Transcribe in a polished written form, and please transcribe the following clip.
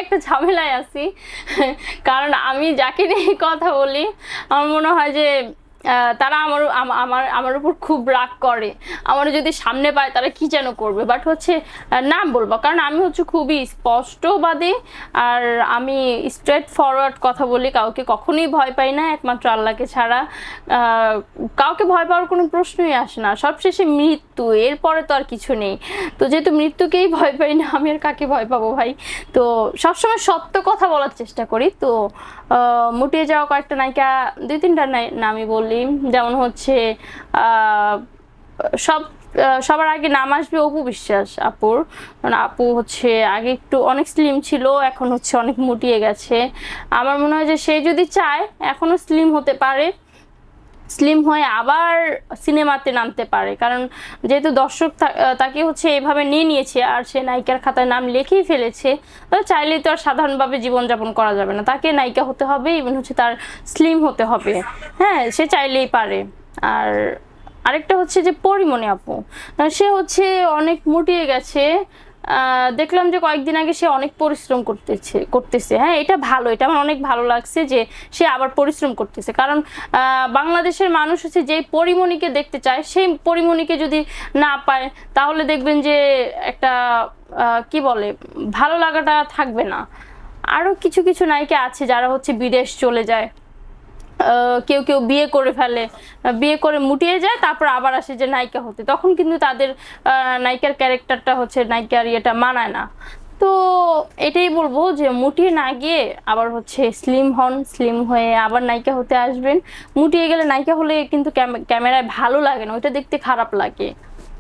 একটা ঝামেলায় আছি। কারণ আমি যাকে নিয়ে কথা বলি আমার মনে হয় যে তারা আমার উপর খুব রাগ করে। আমার যদি সামনে পায় তারা কি যেন করবে, বাট হচ্ছে নাম বলবো কারণ আমি হচ্ছে খুবই স্পষ্টবাদী। আর আমি স্ট্রেট ফরওয়ার্ড কথা বলি, কাউকে কখনোই ভয় পাই না একমাত্র আল্লাহকে ছাড়া। কাউকে ভয় পাওয়ার কোনো প্রশ্নই আসে না, সবশেষে মৃত্যু, এরপরে তো আর কিছু নেই। তো যেহেতু মৃত্যুকেই ভয় পাই না, আমি আর কাকে ভয় পাবো ভাই। তো সবসময় সত্য কথা বলার চেষ্টা করি। তো মুটিয়ে যাওয়া কয়েকটা নায়িকা, দুই তিনটা নামই বললি, যেমন হচ্ছে সব সবার আগে নাম আসবে অপু বিশ্বাস আপুর। কারণ আপু হচ্ছে আগে একটু অনেক স্লিম ছিল, এখন হচ্ছে অনেক মুটিয়ে গেছে। আমার মনে হয় যে সে যদি চায় এখনো স্লিম হতে পারে, স্লিম হয়ে আবার সিনেমাতে নামতে পারে। কারণ যেহেতু দর্শক তাকে হচ্ছে এভাবে নিয়ে নিয়েছে আর সে নায়িকার খাতায় নাম লিখেই ফেলেছে, তো চাইলেই তো আর সাধারণভাবে জীবনযাপন করা যাবে না, তাকে নায়িকা হতে হবে, ইভেন হচ্ছে তার স্লিম হতে হবে। হ্যাঁ, সে চাইলেই পারে। আর আরেকটা হচ্ছে যে পরিমণি আপু, সে হচ্ছে অনেক মুটিয়ে গেছে। দেখলাম যে কয়েকদিন আগে সে অনেক পরিশ্রম করতেছে। হ্যাঁ, এটা ভালো, এটা আমার অনেক ভালো লাগছে যে সে আবার পরিশ্রম করতেছে। কারণ বাংলাদেশের মানুষ হচ্ছে যে পরিমণিকে দেখতে চায়, সেই পরিমণিকে যদি না পায় তাহলে দেখবেন যে একটা কি বলে, ভালো লাগাটা থাকবে না। আরো কিছু কিছু নায়িকা আছে যারা হচ্ছে বিদেশ চলে যায়, কেউ কেউ বিয়ে করে ফেলে, বিয়ে করে মুটিয়ে যায়, তারপর আবার আসে যে নায়িকা হতে, তখন কিন্তু তাদের নায়িকার ক্যারেক্টারটা হচ্ছে নায়িকার ইয়েটা মানায় না। তো এটাই বলবো যে মুটিয়ে না গিয়ে আবার হচ্ছে স্লিম হন, স্লিম হয়ে আবার নায়িকা হতে আসবেন। মুটিয়ে গেলে নায়িকা হলে কিন্তু ক্যামেরায় ভালো লাগে না, ওইটা দেখতে খারাপ লাগে।